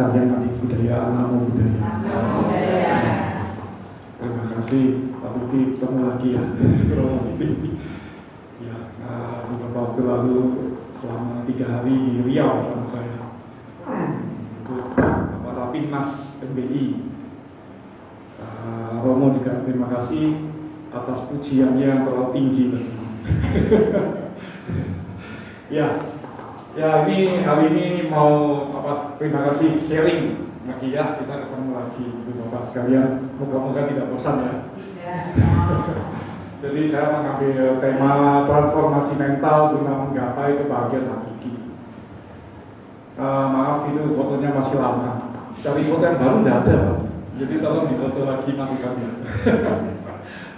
sekalian adik budaya, namo budaya. Terima kasih Pak Budi, ketemu lagi ya. Ya, beberapa waktu lalu selama 3 hari di Riau sama saya. Untuk Rapimnas MBI. Romo juga terima kasih atas pujiannya yang terlalu tinggi. Ya, ini hari ini mau terima kasih sharing lagi ya, kita ketemu lagi Ibu Bapak sekalian, moga-moga tidak bosan ya. Jadi saya mengambil tema transformasi mental guna menggapai kebahagiaan hakiki. Maaf itu fotonya masih lama, cari foto yang baru tidak ada, jadi tolong difoto lagi masih kalian.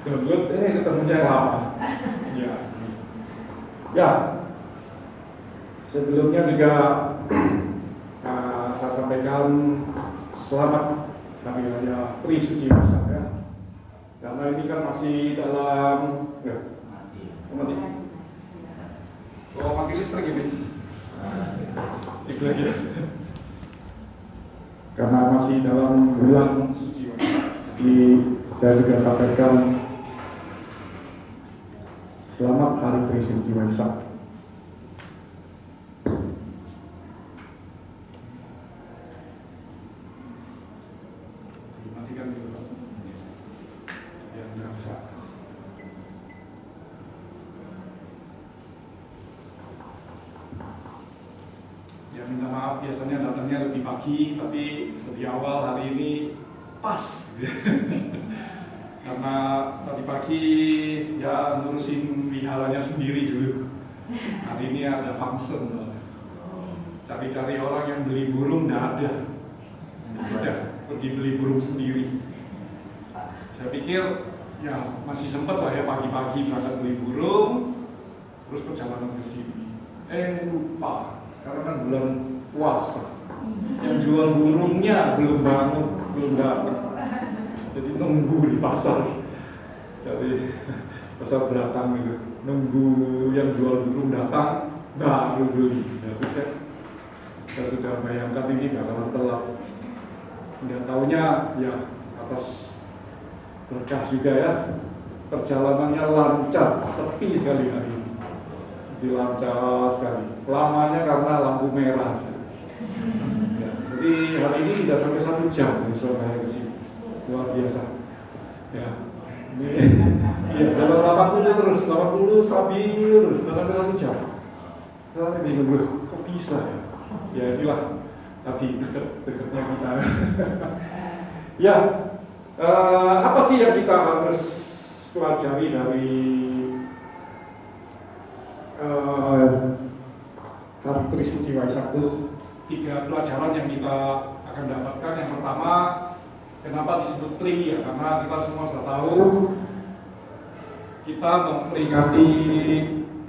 Download, ketemunya yang lama. Ya. Sebelumnya juga saya sampaikan selamat Hari Raya Trisuci Waisak ya. Karena ini kan masih dalam mati listrik ini. Lagi. Karena masih dalam bulan suci Waisak. Jadi saya juga sampaikan selamat Hari Trisuci Waisak. Ya minta maaf biasanya datangnya lebih pagi, tapi lebih awal hari ini pas gitu. Karena tadi pagi ya ngurusin wihalanya sendiri dulu. Hari ini ada function, cari-cari orang yang beli burung tidak ada. Sudah pergi beli burung sendiri. Saya pikir ya masih sempat lah ya pagi-pagi berangkat beli burung, terus perjalanan ke sini. Lupa. Sekarang kan bulan puasa, yang jual burungnya belum bangun, belum datang, jadi nunggu di pasar, jadi pasar beratang gitu, nunggu yang jual burung datang, baru beli. Ya sudah, saya sudah bayangkan ini bakalan telat. Nggak taunya ya atas berkah juga ya, perjalanannya lancar, sepi sekali hari ini. Lancar sekali. Lamanya karena lampu merah aja. Ya, jadi hari ini tidak sampai 1 jam dari Surabaya ke sini. Luar biasa. Ya. Iya, jalan 80 terus, 80 stabil terus, tidak sampai 1 jam. Saya bingung, kok bisa ya? Ya inilah tadi dekatnya kita. Ya, apa sih yang kita harus pelajari dari Hari Trisuci Waisak itu 3 pelajaran yang kita akan dapatkan. Yang pertama, kenapa disebut Tri ya? Karena kita semua sudah tahu kita memperingati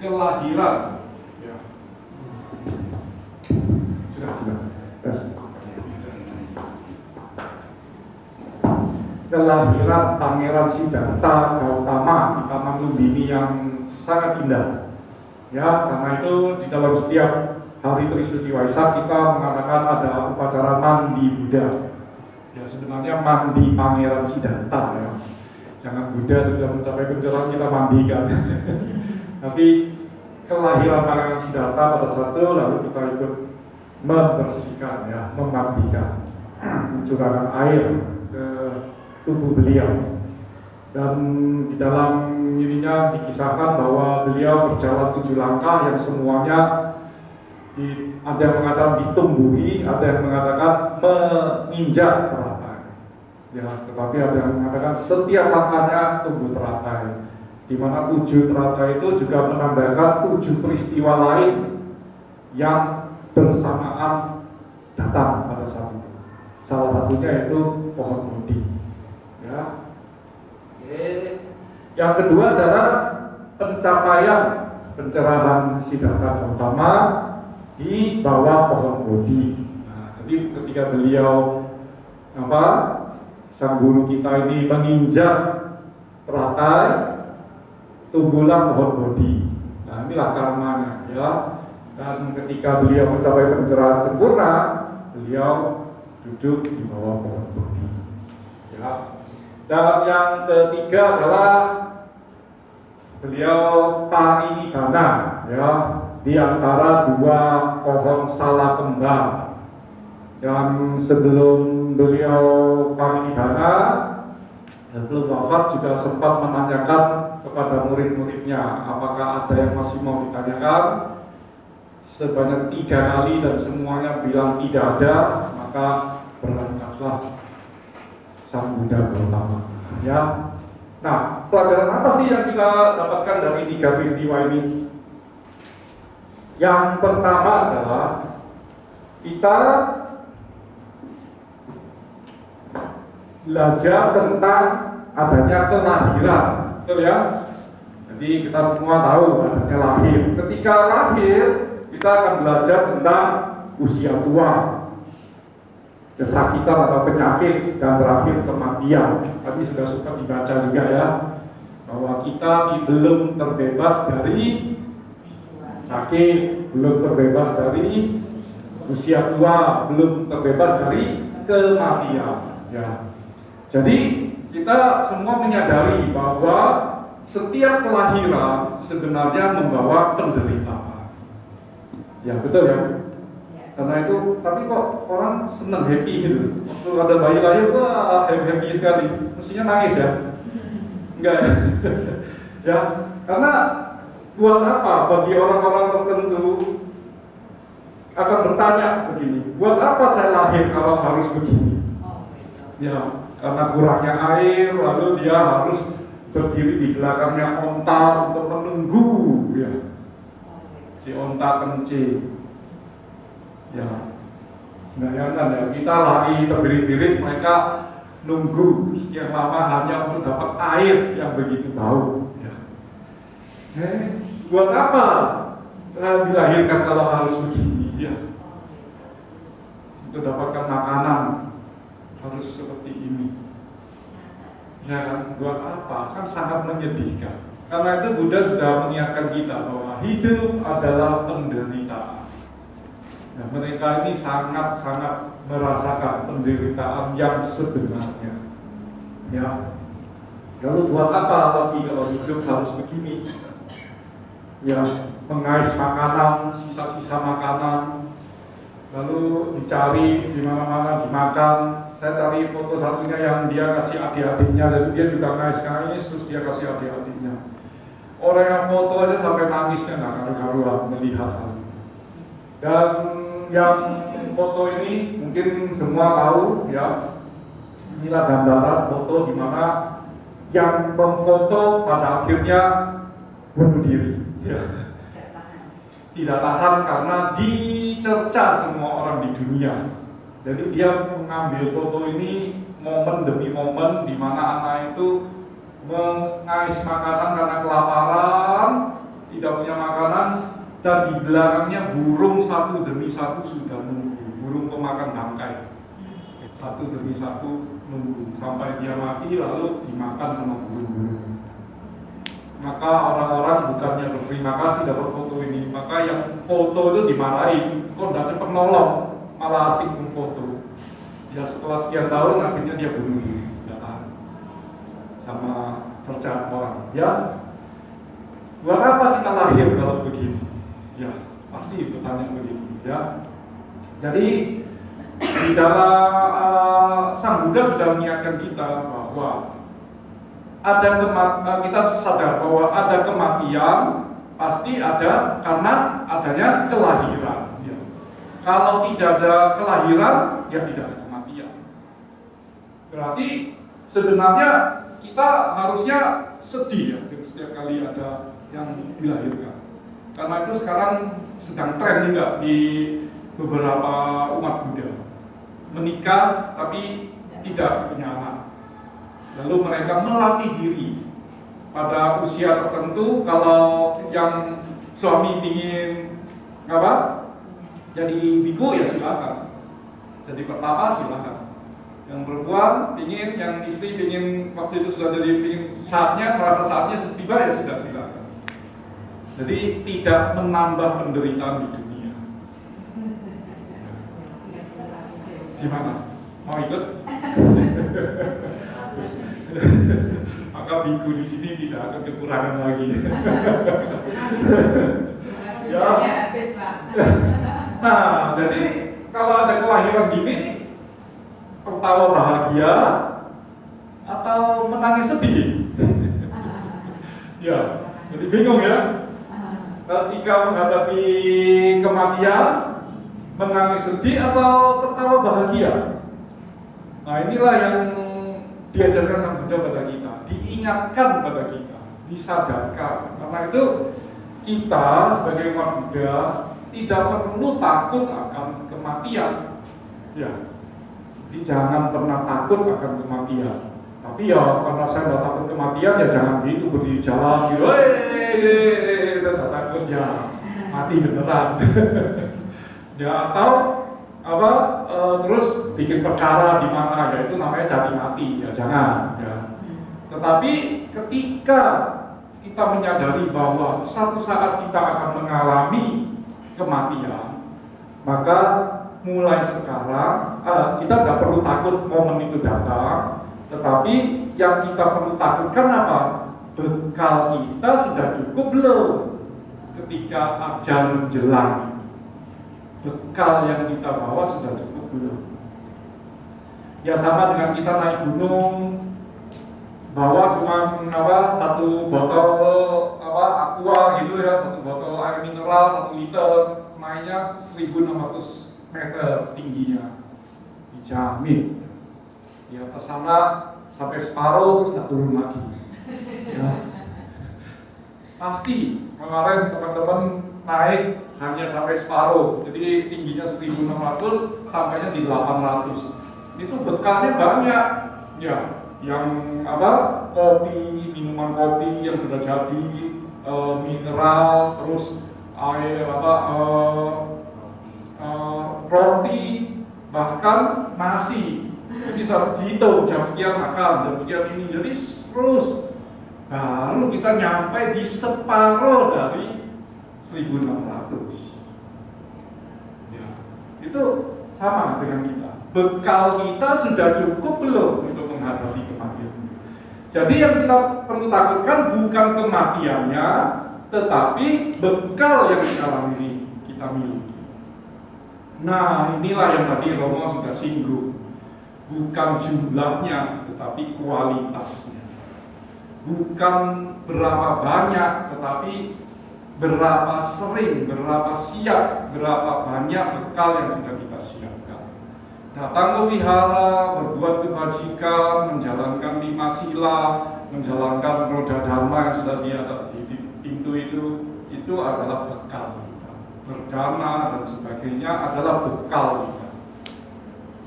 kelahiran. Ya. Sudah. Kelahiran Pangeran Siddhartha Gautama di Taman Lumbini yang sangat indah. Ya, karena itu di dalam setiap Hari Trisuci Waisak kita mengatakan ada upacara mandi Buddha. Ya, sebenarnya mandi Pangeran Siddhartha ya. Jangan Buddha sudah mencapai pencerahan kita mandikan. Tapi kelahiran Pangeran Siddhartha pada saat itu lalu kita ikut membersihkan ya, memandikan, mencurahkan air ke tubuh beliau. Dan di dalam ininya dikisahkan bahwa beliau berjalan 7 langkah yang semuanya ada yang mengatakan ditumbuhi, ada yang mengatakan menginjak teratai. Ya, tetapi ada yang mengatakan setiap langkahnya tumbuh teratai. Di mana 7 teratai itu juga menandakan 7 peristiwa lain yang bersamaan datang pada saat itu. Salah satunya itu pohon Bodhi. Ya. Yang kedua adalah pencapaian pencerahan Siddhartha Gautama di bawah pohon Bodhi. Nah, jadi ketika beliau sang guru kita ini menginjak teratai, tumbuhlah pohon Bodhi. Nah, inilah karmanya ya. Dan ketika beliau mencapai pencerahan sempurna, beliau duduk di bawah pohon bodi. Ya. Dan yang ketiga adalah beliau parinidhana, ya, di antara dua pohon sala kembang. Dan sebelum beliau parinidhana, belum wafat, juga sempat menanyakan kepada murid-muridnya, apakah ada yang masih mau ditanyakan? Sebanyak 3 kali dan semuanya bilang tidak ada, maka berangkatlah Sang Buddha Gautama. Ya. Nah, pelajaran apa sih yang kita dapatkan dari 3 peristiwa ini? Yang pertama adalah kita belajar tentang adanya kelahiran, betul ya? Jadi kita semua tahu adanya lahir. Ketika lahir, kita akan belajar tentang usia tua, kesakitan atau penyakit, dan terakhir kematian. Tadi sudah sempat dibaca juga ya, bahwa kita belum terbebas dari sakit, belum terbebas dari usia tua, belum terbebas dari kematian. Ya. Jadi kita semua menyadari bahwa setiap kelahiran sebenarnya membawa penderitaan. Ya betul ya. Karena itu, tapi kok orang senang happy gitu. Waktu ada bayi lahir, wah happy sekali. Mestinya nangis ya? Enggak ya? Ya, karena buat apa bagi orang-orang tertentu akan bertanya begini, buat apa saya lahir kalau harus begini? Ya, karena kurangnya air, lalu dia harus berdiri di belakangnya onta untuk menunggu, ya. Si onta kencing. Ya, bayangkan ya, kita lari terbirit-birit, mereka nunggu sekian lama hanya untuk dapat air yang begitu bau. Ya. Buat apa dilahirkan kalau harus begini? Ya. Untuk dapatkan makanan harus seperti ini. Ya kan, buat apa? Kan sangat menyedihkan. Karena itu Buddha sudah mengingatkan kita bahwa hidup adalah penderitaan. Nah, mereka ini sangat-sangat merasakan penderitaan yang sebenarnya. Ya. Lalu buat apa lagi kalau hidup harus begini? Ya, mengais makanan, sisa-sisa makanan, lalu dicari di mana-mana dimakan. Saya cari foto satunya yang dia kasih adik-adiknya, lalu dia juga ngais-ngais, terus dia kasih adik-adiknya. Orang yang foto aja sampai nangisnya nggak karu-karuan melihat hal ini. Dan yang foto ini mungkin semua tahu ya, inilah gambaran foto di mana yang memfoto pada akhirnya bunuh diri. Ya. Tidak tahan karena dicerca semua orang di dunia. Jadi dia mengambil foto ini momen demi momen di mana anak itu mengais makanan karena kelaparan, tidak punya makanan, dan di belakangnya burung satu demi satu sudah menunggu, burung pemakan bangkai, satu demi satu nunggu sampai dia mati lalu dimakan sama burung-burung. Maka orang-orang bukannya berterima kasih dapat foto ini, maka yang foto itu dimarahin, kok tidak cepat nolong, malah asik memfoto. Ya setelah sekian tahun akhirnya dia bunuh diri, tidak tahan sama cercaan orang. Ya, buat apa kita lahir kalau begini? Ya, pasti bertanya begitu. Ya, jadi di dalam Sang Buddha sudah mengingatkan kita bahwa ada kita sadar bahwa ada kematian, pasti ada karena adanya kelahiran. Ya. Kalau tidak ada kelahiran, ya tidak ada kematian. Berarti sebenarnya kita harusnya sedih ya setiap kali ada yang dilahirkan. Karena itu sekarang sedang tren juga di beberapa umat Buddha, menikah tapi tidak punya anak. Lalu mereka melatih diri pada usia tertentu. Kalau yang suami ingin apa? Jadi biku ya silakan. Jadi pertapa silakan. Yang perempuan ingin, yang istri ingin waktu itu sudah jadi ingin saatnya, merasa saatnya tiba ya sudah silakan. Jadi tidak menambah penderitaan di dunia. Gimana? Mau ikut? Maka biku di sini tidak akan kekurangan lagi. Ya. Nah, jadi kalau ada kelahiran gini, pertama bahagia atau menangis sedih? Ya, jadi bingung ya. Ketika menghadapi kematian, menangis sedih atau tertawa bahagia? Nah, inilah yang diajarkan Sang Buddha pada kita, diingatkan pada kita, disadarkan. Karena itu kita sebagai umat Buddha tidak perlu takut akan kematian. Ya, jadi jangan pernah takut akan kematian. Tapi ya karena saya tidak takut kematian ya jangan gitu berdiri jalan gitu, saya tidak takut ya mati beneran. Ya atau apa terus bikin perkara di mana ya itu namanya cari mati ya jangan ya. Tetapi ketika kita menyadari bahwa satu saat kita akan mengalami kematian, maka mulai sekarang kita tidak perlu takut momen itu datang, tetapi yang kita perlu takutkan apa? Bekal kita sudah cukup belum ketika ajal menjelang? Bekal yang kita bawa sudah cukup belum? Ya sama dengan kita naik gunung, bawa cuma satu botol aqua gitu ya, satu botol air mineral 1 liter, naiknya 1.600 meter tingginya, dijamin di atas sana sampai separuh terus nggak turun lagi. Ya. Pasti kemarin teman-teman naik hanya sampai separuh, jadi tingginya 1.600 sampainya di 800. Itu bekalnya banyak, ya. Yang kopi, minuman kopi yang sudah jadi, mineral, terus air roti, bahkan nasi. Bisa dihitung jam sekian makan, jam sekian ini. Jadi terus baru kita nyampe di separuh dari 1.600. Ya, itu sama dengan kita. Bekal kita sudah cukup belum untuk menghadapi kematian? Jadi yang kita perlu takutkan bukan kematiannya, tetapi bekal yang sekarang ini kita miliki. Nah, inilah yang tadi Romo sudah singgung. Bukan jumlahnya, tetapi kualitasnya. Bukan berapa banyak, tetapi berapa sering, berapa siap, berapa banyak bekal yang sudah kita siapkan. Datang ke wihara, berbuat kebajikan, menjalankan 5 sila, menjalankan roda dharma yang sudah ada di pintu itu adalah bekal kita. Berdana dan sebagainya adalah bekal kita.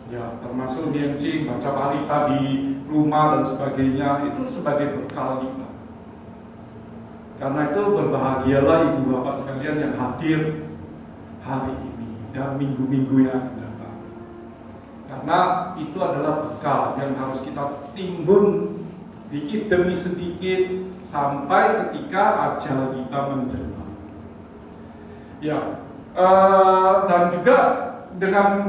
Ya, termasuk niancing, baca parita di rumah dan sebagainya, itu sebagai bekal kita. Karena itu berbahagialah ibu bapak sekalian yang hadir hari ini dan minggu-minggu yang akan datang. Karena itu adalah bekal yang harus kita timbun sedikit demi sedikit sampai ketika ajal kita menjelang. Ya, dan juga dengan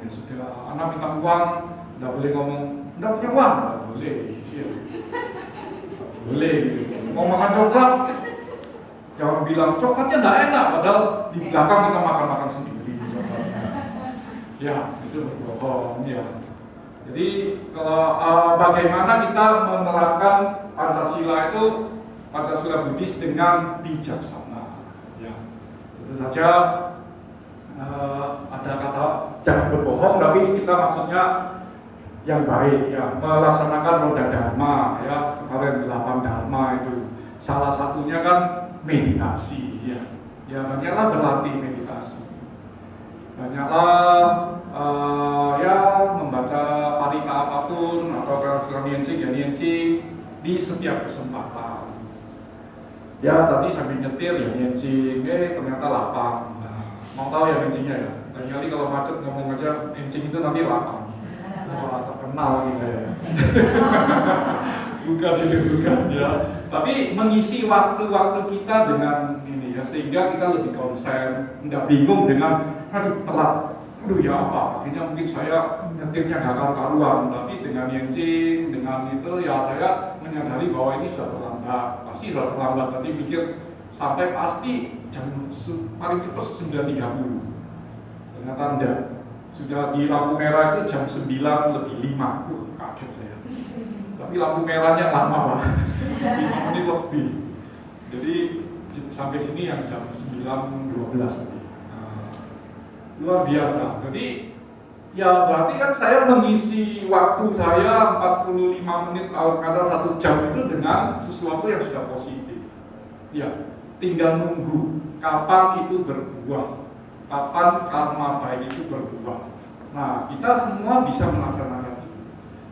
ya sudah, anak minta uang, nggak boleh ngomong nggak punya uang, nggak boleh, ya. Boleh gitu. Mau makan coklat, jangan bilang coklatnya nggak enak, padahal di belakang kita makan sendiri coklatnya. Ya, itu berbohong ya. Jadi kalau bagaimana kita menerapkan Pancasila itu, Pancasila Buddhis dengan bijaksana. Ya, tentu saja ada kata jangan berbohong, tapi kita maksudnya yang baik ya, melaksanakan roda dharma ya, kemarin 8 dharma itu salah satunya kan meditasi ya. Ya banyaklah berlatih meditasi, banyaklah ya membaca parita apapun atau kalau suka nianjing di setiap kesempatan. Ya tadi sambil nyetir ya nianjing, ternyata lapang. Nah, mau tahu ya nianjingnya ya? Dan kali kalau macet ngomong aja nianjing itu nanti lapang. Wah, terkenal lagi saya. bukan ya. Tapi mengisi waktu-waktu kita dengan ini ya, sehingga kita lebih konsen, nggak bingung dengan aduh telat. Aduh ya apa? Akhirnya mungkin saya nyetirnya gak karuan, tapi dengan niancing, dengan itu ya saya menyadari bahwa ini sudah terlambat. Pasti sudah terlambat. Nanti pikir sampai pasti jam paling cepat 9.30. Ternyata enggak. Sudah di lampu merah itu jam 9 lebih 5, kaget saya. Tapi lampu merahnya lama Pak, 5 menit lebih. Jadi sampai sini yang jam 9.12 tadi. Luar biasa. Jadi ya berarti kan saya mengisi waktu saya 45 menit atau kata 1 jam itu dengan sesuatu yang sudah positif. Ya, tinggal nunggu kapan itu berbuah. Kapan karma baik itu berbuah. Nah, kita semua bisa melaksanakan itu.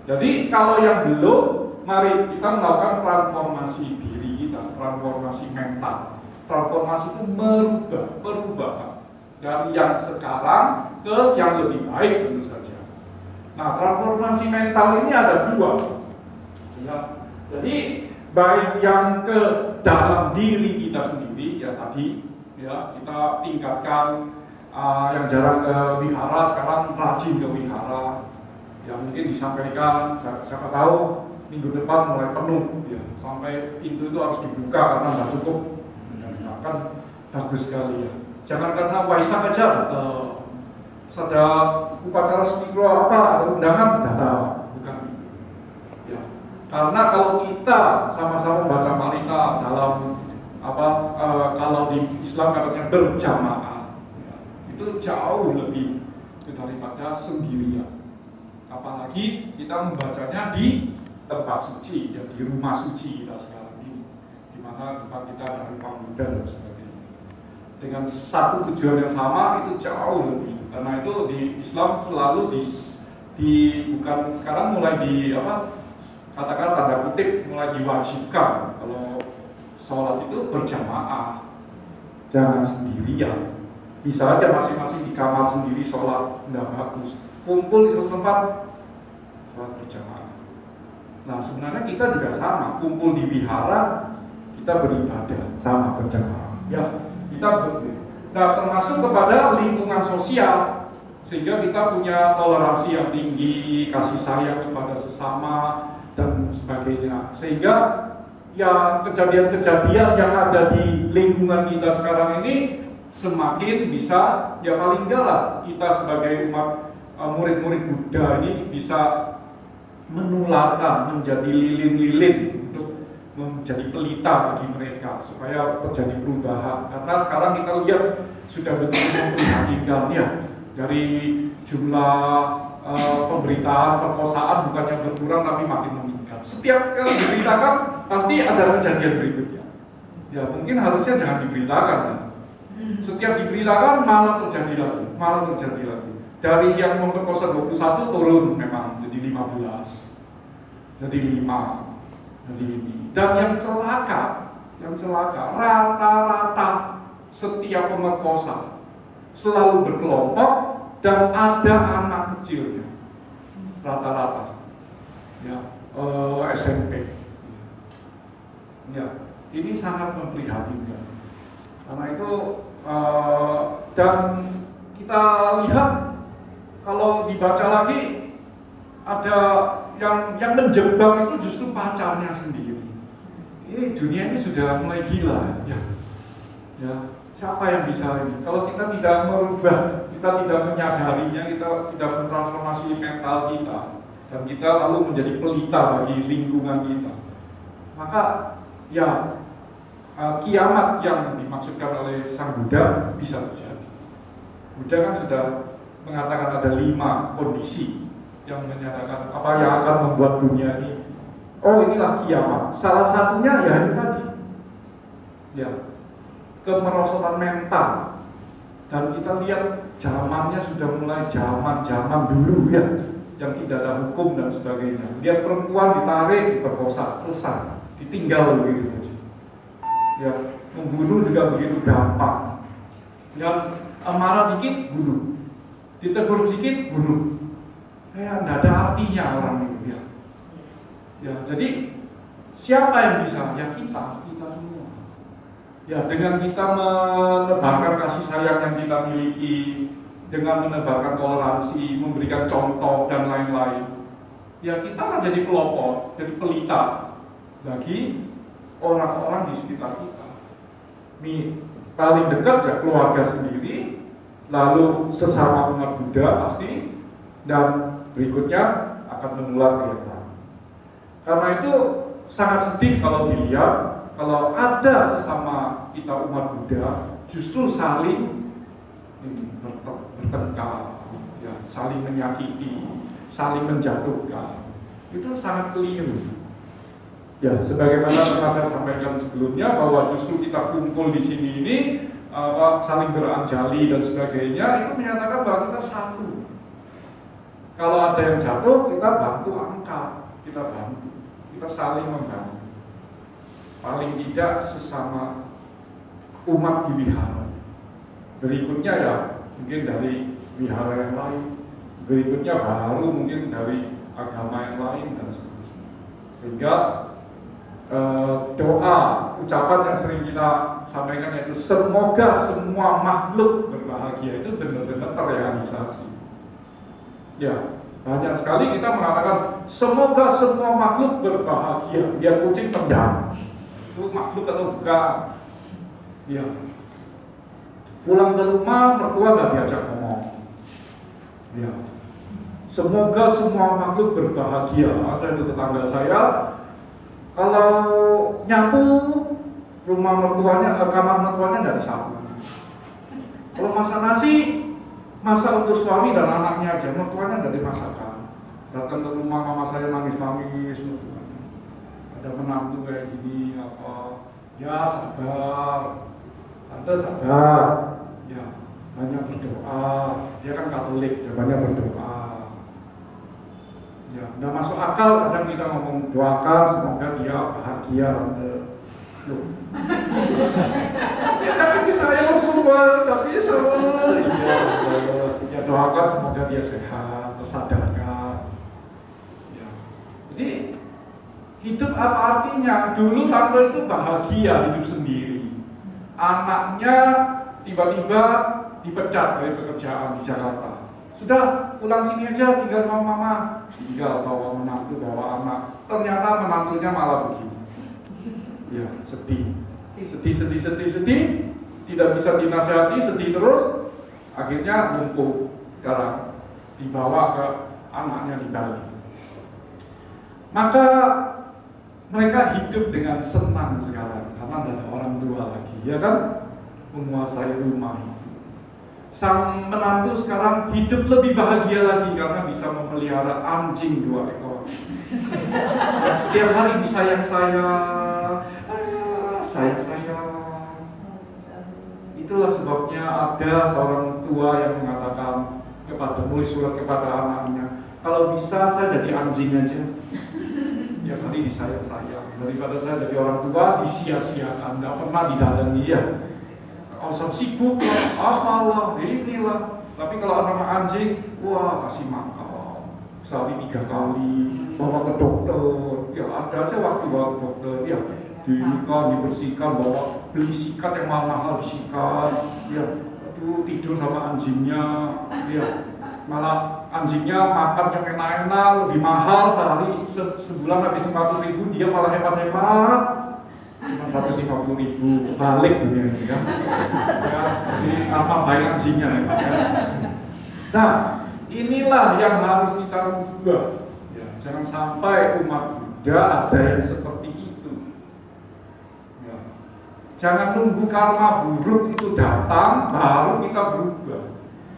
Jadi kalau yang belum, mari kita melakukan transformasi diri kita, transformasi mental. Transformasi itu merubah, perubahan dari yang sekarang ke yang lebih baik tentu saja. Nah, transformasi mental ini ada 2. Ya. Jadi baik yang ke dalam diri kita sendiri ya tadi ya kita tingkatkan. Yang jarang ke wihara sekarang rajin ke wihara ya, mungkin disampaikan siapa tahu minggu depan mulai penuh ya, sampai pintu itu harus dibuka karena nggak cukup ya, kan bagus sekali ya. Jangan karena Waisak aja ada upacara spiritual apa ada undangan datang, bukan itu ya. Karena kalau kita sama-sama membaca parita dalam kalau di Islam katanya berjamaah itu jauh lebih daripada sendirian. Apalagi kita membacanya di tempat suci, ya di rumah suci kita sekarang ini, di mana tempat kita ada ruang Buddha dan sebagainya. Dengan satu tujuan yang sama itu jauh lebih. Karena itu di Islam selalu bukan sekarang mulai katakan tanda kutip mulai diwajibkan kalau sholat itu berjamaah, jangan sendirian. Bisa aja masing-masing di kamar sendiri sholat, nggak bagus. Kumpul di satu tempat, sholat berjamaah. Nah sebenarnya kita juga sama, kumpul di wihara, kita beribadah, sama berjamaah. Ya, kita nah termasuk kepada lingkungan sosial, sehingga kita punya toleransi yang tinggi, kasih sayang kepada sesama, dan sebagainya. Sehingga ya kejadian-kejadian yang ada di lingkungan kita sekarang ini semakin bisa, ya paling enggak lah kita sebagai umat murid-murid Buddha ini bisa menularkan, menjadi lilin-lilin untuk menjadi pelita bagi mereka supaya terjadi perubahan. Karena sekarang kita lihat sudah betul-betul memprihatinkan ya, dari jumlah pemberitaan perkosaan bukannya berkurang tapi makin meningkat. Setiap kali diberitakan pasti ada kejadian berikutnya. Ya mungkin harusnya jangan diberitakan ya. Setiap diberitakan malah terjadi lagi. Dari yang memperkosa 21 turun memang jadi 15, jadi 5, jadi ini. Dan yang celaka rata-rata setiap pemerkosa selalu berkelompok dan ada anak kecilnya, rata-rata, ya SMP. Ya, ini sangat memprihatinkan. Karena itu dan kita lihat kalau di dibaca lagi, ada yang menjebak itu justru pacarnya sendiri. Ini dunia ini sudah mulai gila, ya. Siapa yang bisa ini? Kalau kita tidak merubah, kita tidak menyadarinya, kita tidak mentransformasi mental kita, dan kita lalu menjadi pelita bagi lingkungan kita, maka ya kiamat yang dimaksudkan oleh Sang Buddha bisa terjadi. Buddha kan sudah mengatakan ada 5 kondisi yang menyatakan apa yang akan membuat dunia ini, oh inilah kiamat. Salah satunya ya ini tadi, ya, kemerosotan mental. Dan kita lihat zamannya sudah mulai zaman dulu ya, yang tidak ada hukum dan sebagainya. Lihat perempuan ditarik, diperkosa, selesai, ditinggal begitu saja. Ya, membunuh juga begitu gampang. Yang marah dikit bunuh, ditegur sedikit bunuh. Kayak tidak ada artinya orang itu ya. Ya, jadi siapa yang bisa? Ya kita semua. Ya, dengan kita menebarkan kasih sayang yang kita miliki, dengan menebarkan toleransi, memberikan contoh dan lain-lain, ya kita akan jadi pelopor, jadi pelita bagi orang-orang di sekitar kita. Paling dekat ya keluarga sendiri, lalu sesama umat Buddha pasti, dan berikutnya akan menular ke yang lain. Karena itu sangat sedih kalau dilihat, kalau ada sesama kita umat Buddha justru saling bertengkar, ya, saling menyakiti, saling menjatuhkan. Itu sangat keliru. Ya, sebagaimana pernah saya sampaikan sebelumnya bahwa justru kita kumpul di sini ini saling beranjali dan sebagainya, itu menyatakan bahwa kita satu. Kalau ada yang jatuh, kita bantu angkat, kita bantu, kita saling membantu. Paling tidak sesama umat di wihara. Berikutnya ya mungkin dari wihara yang lain, berikutnya baru mungkin dari agama yang lain dan seterusnya. Sehingga doa, ucapan yang sering kita sampaikan yaitu semoga semua makhluk berbahagia, itu benar-benar terrealisasi. Ya, banyak sekali kita mengatakan semoga semua makhluk berbahagia, biar kucing tendang. Itu makhluk atau bukan? Ya. Pulang ke rumah, mertua nggak diajak ngomong. Ya. Semoga semua makhluk berbahagia. Ada itu tetangga saya, kalau nyapu rumah mertuanya, kamar mertuanya nggak disapu. Kalau masak nasi, masak untuk suami dan anaknya aja, mertuanya nggak dimasakkan. Datang ke rumah mama saya nangis-nangis, mertuanya. Ada menantu kayak gini apa? Ya sabar, tante sabar. Ya banyak berdoa. Dia kan Katolik, ya banyak berdoa. Ya, nggak masuk akal kadang kita ngomong doakan semoga dia bahagia. Loh. Ya tapi saya semua, tapi semua. Ya doakan semoga dia sehat, tersadarkan. Ya. Jadi hidup apa artinya? Dulu tante itu bahagia hidup sendiri. Anaknya tiba-tiba dipecat dari pekerjaan di Jakarta. Sudah pulang sini aja, tinggal sama mama. Tinggal bawa menantu, bawa anak. Ternyata menantunya malah begini. Ya, sedih. Tidak bisa dinasihati, sedih terus. Akhirnya lumpuh. Sekarang dibawa ke anaknya di Bali. Maka mereka hidup dengan senang sekarang karena tidak ada orang tua lagi, ya kan? Menguasai rumah itu. Sang menantu sekarang hidup lebih bahagia lagi karena bisa memelihara anjing 2 ekor. Setiap hari disayang-sayang, sayang-sayang. Itulah sebabnya ada seorang tua yang mengatakan menulis surat kepada anaknya, kalau bisa saya jadi anjing aja. Ya hari disayang-sayang, daripada saya jadi orang tua disia-siakan, tidak pernah didatangi ya. Kalau sibuk lah, apalah, inilah. Tapi kalau sama anjing, wah kasih makan. Sehari 3 kali, bawa ke dokter. Ya ada aja waktu bawa ke dokter. Ya diikat, dibersihkan, bawa beli sikat yang mahal-mahal disikat. Ya itu tidur sama anjingnya. Ya malah anjingnya makan yang enak-enak, lebih mahal, sehari sebulan habis 500.000, dia malah hemat-hemat cuma 150.000, balik dunia ini kan. Ya, jadi apa baik anjingnya ya. Nah, inilah yang harus kita rubah ya, jangan sampai umat Buddha ada yang seperti itu ya. Jangan nunggu karma buruk itu datang baru kita berubah.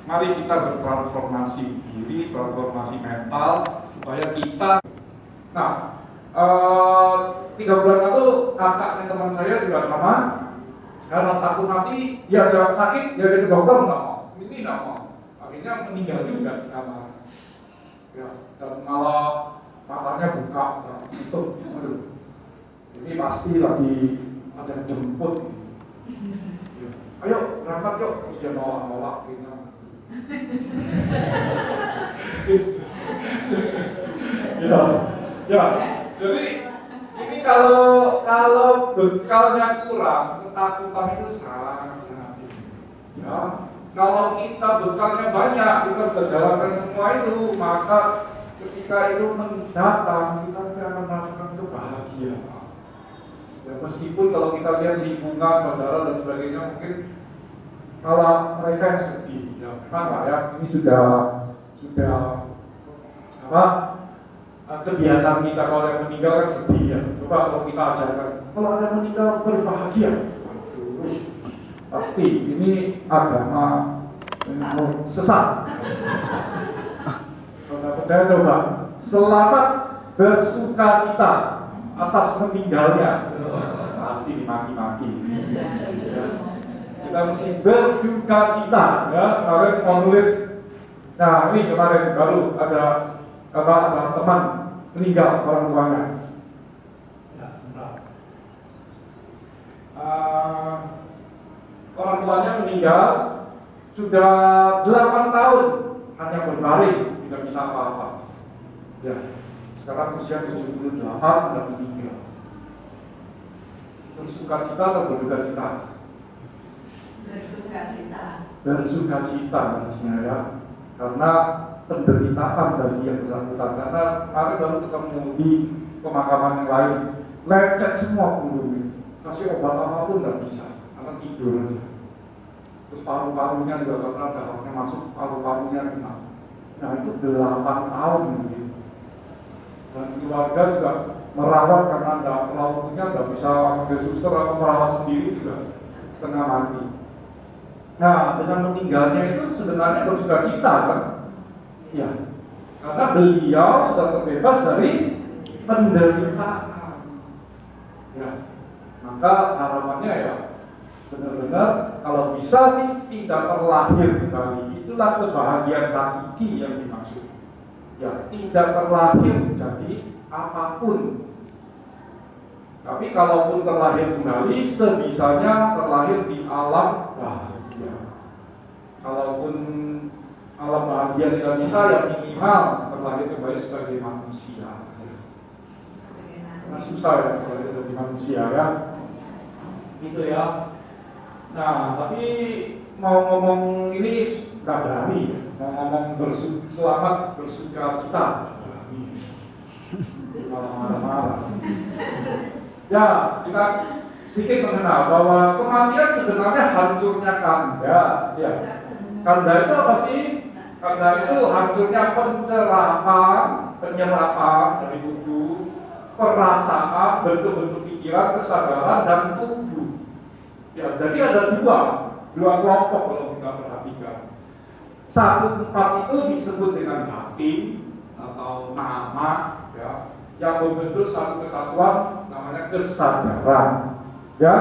Mari kita bertransformasi diri, transformasi mental supaya kita. Nah, 3 bulan lalu kakaknya teman saya juga sama, karena takut mati, dia jangan sakit, dia jadi dokter nggak mau, ini nggak mau, akhirnya meninggal juga di kamar. Ya, dan malah matanya buka, tutup, aduh, ini pasti lagi ada yang jemput. Ya. Ayo berangkat yuk, terus dia nolak, gitu. Ya, jadi ini kalau bekalnya kurang, ketakutan itu sangat tinggi. Ya, kalau kita bekalnya banyak, kita sudah jalankan semua itu, maka ketika itu mendatang, kita akan merasakan kebahagiaan. Ya, meskipun kalau kita lihat lingkungan, saudara dan sebagainya, mungkin kalau mereka yang sedih, ya memang lah ya, ini sudah apa? Kebiasaan kita kalau yang meninggal kan sedih ya. Coba kalau kita ajarkan, kalau ada meninggal berbahagia, waduh, pasti ini agama sesat. Kalau nggak percaya coba, selamat bersukacita atas meninggalnya, pasti dimaki-maki. Ya. Kita mesti berduka cita. Ya, kemarin mau nulis. Nah ini kemarin baru ada teman meninggal orang tuanya. Ya, orang tuanya meninggal sudah 8 tahun hanya berbaring, tidak bisa apa-apa. Ya, sekarang usia 78 dan meninggal. Bersuka cita atau berduka cita? Bersuka cita maksudnya ya, karena penderitaan dari yang bersangkutan. Karena kami baru ketemu di pemakaman yang lain, lecet semua punggungnya, kasih obat apapun nggak bisa, karena tidur aja. Terus paru-parunya juga karena darahnya masuk, paru-parunya kena. Nah itu 8 tahun mungkin. Dan keluarga juga merawat karena nggak bisa ambil suster atau merawat sendiri juga setengah mati. Nah dengan meninggalnya itu sebenarnya bersuka cita kan? Ya, karena beliau sudah terbebas dari penderitaan. Ya, maka harapannya ya benar-benar kalau bisa sih tidak terlahir kembali. Itulah kebahagiaan hakiki yang dimaksud. Ya, tidak terlahir jadi apapun. Tapi kalaupun terlahir kembali, sebisanya terlahir di alam bahagia. Kalaupun alam bahagia tidak bisa, ya minimal terlahir kembali sebagai manusia. Karena susah ya terlahir sebagai manusia ya. Gitu ya. Nah, tapi mau ngomong ini nggak berani. Mau ngomong selamat bersuka cita. Marah-marah. Ya, kita sedikit mengenal bahwa kematian sebenarnya hancurnya kanda. Ya. Kanda itu apa sih? Kanda itu hancurnya penyerapan dari tubuh, perasaan, bentuk-bentuk pikiran, kesadaran, dan tubuh. Ya, jadi ada dua kelompok kalau kita perhatikan. 1/4 itu disebut dengan batin atau nama, ya, yang membentuk satu kesatuan namanya kesadaran. Ya.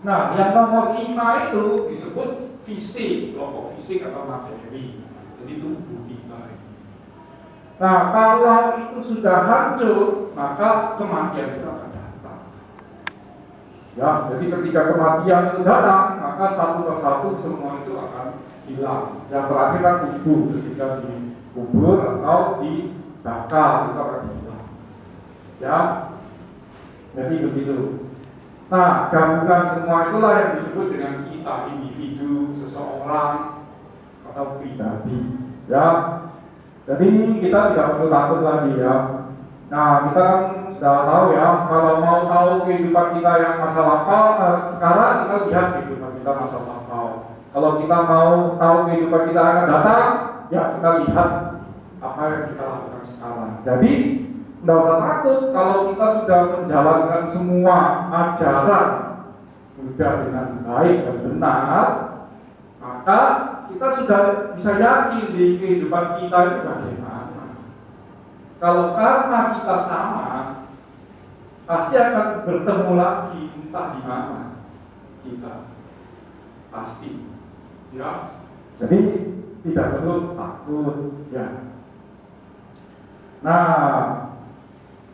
Nah, yang nomor 5 itu disebut fisik, kelompok fisik atau materi. Jadi tubuh kita. Nah, kalau itu sudah hancur, maka kematian itu akan datang. Ya, jadi ketika kematian itu datang, maka satu persatu semua itu akan hilang. Yang terakhir kan tubuh, ketika dikubur atau dibakar itu akan hilang. Ya, jadi begitu. Nah, gabungan semua itulah yang disebut dengan kita, individu, seseorang, atau pribadi. Ya, jadi kita tidak perlu takut lagi ya. Nah, kita kan sudah tahu ya, kalau mau tahu kehidupan kita yang masa lampau, sekarang kita lihat kehidupan kita masa lampau. Kalau kita mau tahu kehidupan kita akan datang, ya kita lihat apa yang kita lakukan sekarang. Jadi, tidak usah takut kalau kita sudah menjalankan semua ajaran Buddha dengan baik dan benar, maka kita sudah bisa yakin di kehidupan kita itu bagaimana. Kalau karma kita sama, pasti akan bertemu lagi, entah di mana kita, pasti. Ya, jadi tidak perlu takut. Ya. Nah,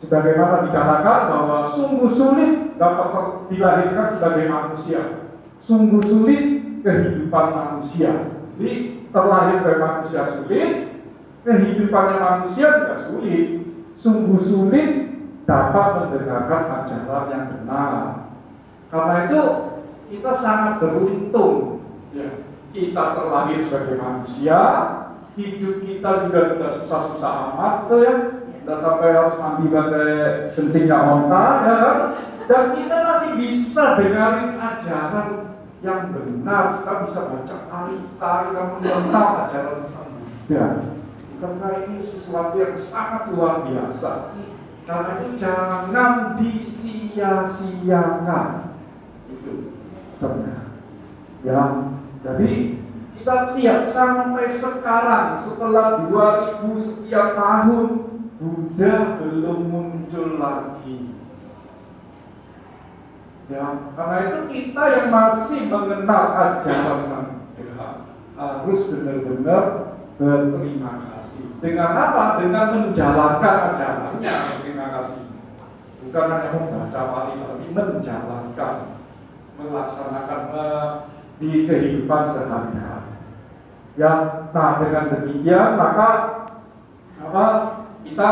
sebagaimana dikatakan bahwa sungguh sulit dapat dilahirkan sebagai manusia, sungguh sulit kehidupan manusia. Jadi terlahir sebagai manusia sulit, kehidupannya manusia juga sulit. Sungguh sulit dapat mendengarkan ajaran yang benar. Karena itu kita sangat beruntung, ya. Kita terlahir sebagai manusia, hidup kita juga tidak susah-susah amat, tuh ya. Tidak sampai harus mandi pakai kencingnya onta, ya kan? Dan kita masih bisa dengarin ajaran yang benar. Kita bisa baca kita mengenal ajaran Sang Buddha. Karena ini sesuatu yang sangat luar biasa. Karena itu jangan disia-siakan. Itu sebenarnya. Ya, jadi kita lihat sampai sekarang setelah 2000 sekian tahun Buddha belum muncul lagi. Ya, karena itu kita yang masih mengenal ajaran Sang Buddha harus benar-benar berterima kasih. Dengan apa? Dengan menjalankan ajarannya. Terima kasih. Bukan hanya membaca pali, tapi menjalankan, melaksanakan di kehidupan sehari-hari. Ya, nah dengan demikian maka kita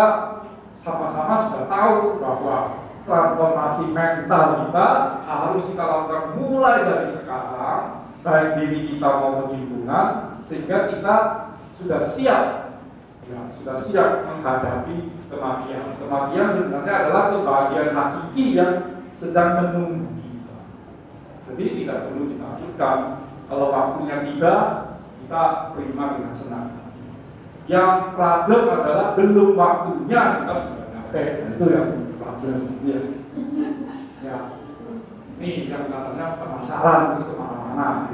sama-sama sudah tahu bahwa transformasi mental kita harus kita lakukan mulai dari sekarang, baik diri kita maupun lingkungan, sehingga kita sudah siap, ya, sudah siap menghadapi kematian. Kematian sebenarnya adalah kebahagiaan hakiki yang sedang menunggu kita. Jadi tidak perlu ditakutkan. Kalau waktunya tiba, kita terima dengan senang. Yang problem adalah belum waktunya kita sudah nyampe. Itu yang problem. Ya. Ya. Ini yang katanya penasaran terus kemana-mana.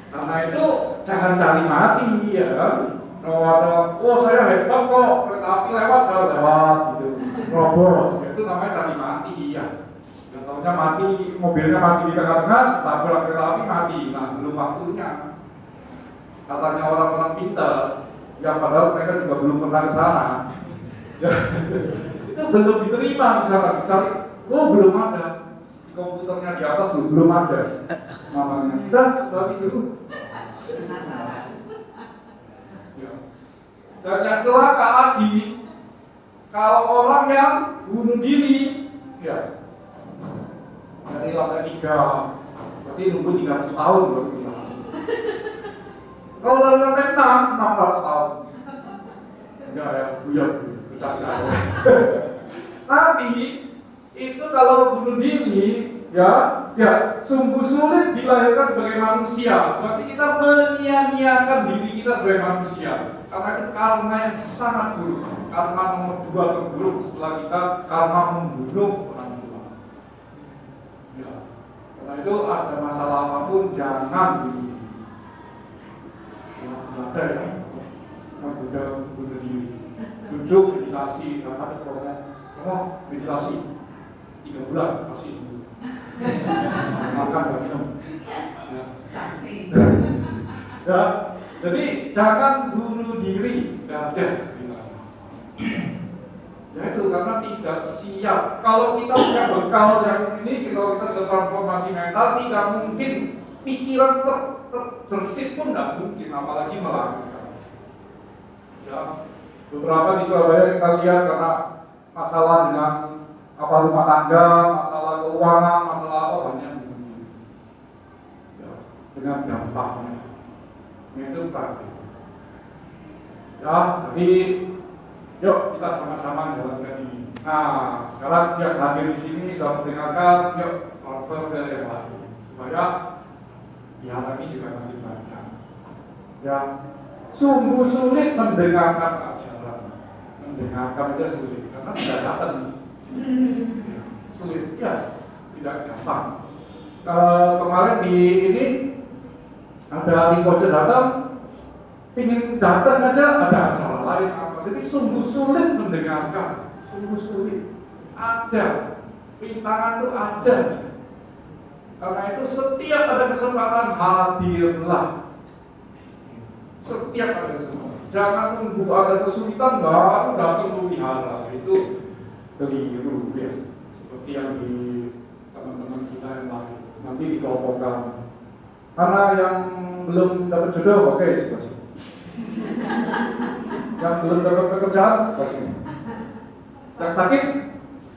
Karena itu jangan cari mati, ya kan? Oh saya hebat kok, kereta api lewat saya lewat, gitu. Robos, itu namanya cari mati, ya. Contohnya mati, mobilnya mati di tengah-tengah, tabrak kereta api mati. Nah, belum waktunya. Katanya orang-orang pintar, yang padahal mereka juga belum pernah ke sana. Ya, itu belum diterima, misalkan dicari, belum ada. Di komputernya di atas belum ada. Namanya tapi itu. Ya. Dan yang celaka lagi, kalau orang yang bunuh diri, ya. Dari lantai 3, berarti nunggu 300 tahun baru bisa masuk. Kalau dari lantai 6, 600 tahun. Enggak ya, buyar, bercanda. Tapi itu kalau bunuh diri, ya sungguh sulit dilahirkan sebagai manusia. Berarti kita menyia-nyiakan diri kita sebagai manusia. Karena itu karma yang sangat buruk. Karma nomor 2 terburuk setelah kita karma membunuh orang tua. Ya. Karena itu ada masalah apapun jangan bunuh diri. Ada ya, Buddha bunuh diri. Duduk meditasi, karena ada program meditasi 3 bulan masih sembuh. Makan dan minum. Ya, jadi jangan bunuh diri, ada. Ya itu karena tidak siap. Kalau kita punya bekal yang ini, kalau kita sudah transformasi mental, tidak mungkin pikiran terbersih pun tidak mungkin, apalagi melakukan. Ya, beberapa di Surabaya kita lihat karena masalah dengan rumah tangga, masalah keuangan, masalah apa banyak ya, dengan dampaknya. Itu praktik. Ya, jadi yuk kita sama-sama jalankan ini. Nah, sekarang yang hadir di sini sudah mendengarkan, yuk transfer ke yang lain supaya wihara ini juga makin banyak. Ya, sungguh sulit mendengarkan ajaran, mendengarkan aja sulit karena tidak datang. Sulit, ya, tidak gampang. Kemarin di ini ada lingkungan datang, ingin datang aja ada acara lain apa, jadi sungguh sulit mendengarkan, sungguh sulit. Ada rintangan itu ada. Karena itu setiap ada kesempatan hadirlah. Setiap ada kesempatan. Jangan tunggu ada kesulitan baru datang ke wihara. Itu keliru ya. Seperti yang di teman-teman kita yang lain. Nanti dikelompokkan. Karena yang belum dapat jodoh, oke, sebelah sini. Yang belum dapat pekerjaan, sebelah sini. Yang sakit,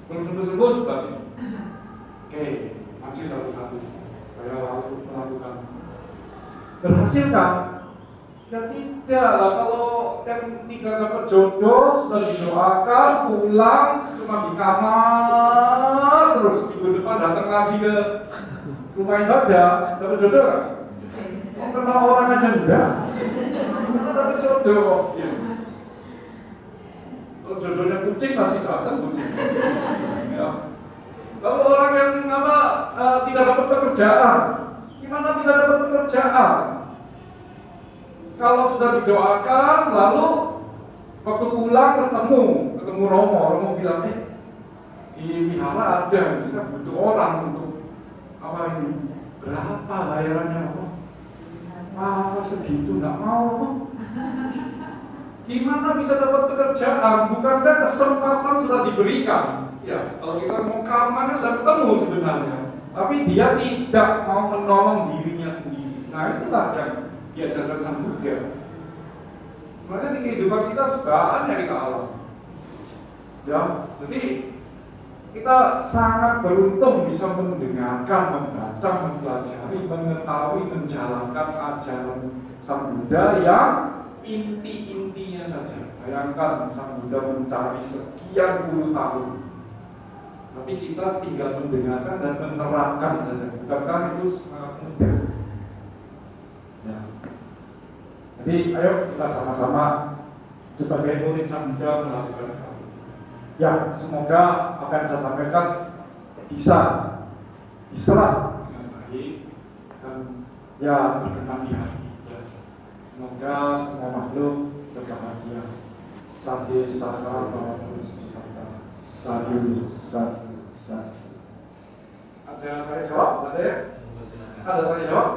belum sembuh-sembuh, sebelah sini. Oke, maju satu-satu. Saya lalu melakukan. Berhasilkah? Ya tidak lah, kalau yang tidak dapat jodoh sudah didoakan, pulang cuma di kamar terus minggu depan datang lagi ke rumah ibadah, dapat jodoh kan? Mau kenal orang aja enggak? Karena dapat jodoh. Ya. Kalau jodohnya kucing masih datang kucing. Ya. Lalu orang yang tidak dapat pekerjaan, gimana bisa dapat pekerjaan? Kalau sudah didoakan, lalu waktu pulang ketemu Romo bilang, di wihara ada, bisa butuh orang untuk apa ini? Berapa bayarannya? Apa segitu nggak mau? Gimana bisa dapat pekerjaan? Bukankah kesempatan sudah diberikan? Ya, kalau kita mau kamarnya sudah ketemu sebenarnya, tapi dia tidak mau menolong dirinya sendiri. Nah itulah yang diajarkan Sang Buddha. Makanya di kehidupan kita banyak kita alami. Ya, jadi kita sangat beruntung bisa mendengarkan, membaca, mempelajari, mengetahui, menjalankan ajaran Sang Buddha yang inti-intinya saja. Bayangkan Sang Buddha mencari sekian puluh tahun, tapi kita tinggal mendengarkan dan menerapkan saja. Bukankah itu sangat mudah? Ya. Jadi ayo kita sama-sama sebagai murid Sang Buddha melakukan hal. Ya, semoga apa yang saya sampaikan bisa diserap dengan baik dan ya berkenan di hati. Ya. Semoga semua makhluk berbahagia. Sadhe saka bhavatus sutta. Sadhu sadhu sadhu. Ada tanya jawab? Ada? Ada tanya jawab?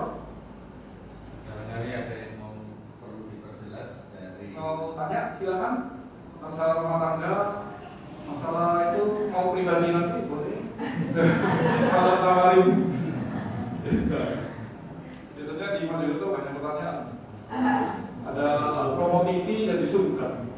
Barangkali ada yang mau perlu diperjelas dari. Mau tanya silakan. Masalah rumah tangga, masalah itu mau pribadi nanti boleh. Kalau tawarin. Biasanya di Mojokerto banyak pertanyaan. Ada promo TV dan disungkan.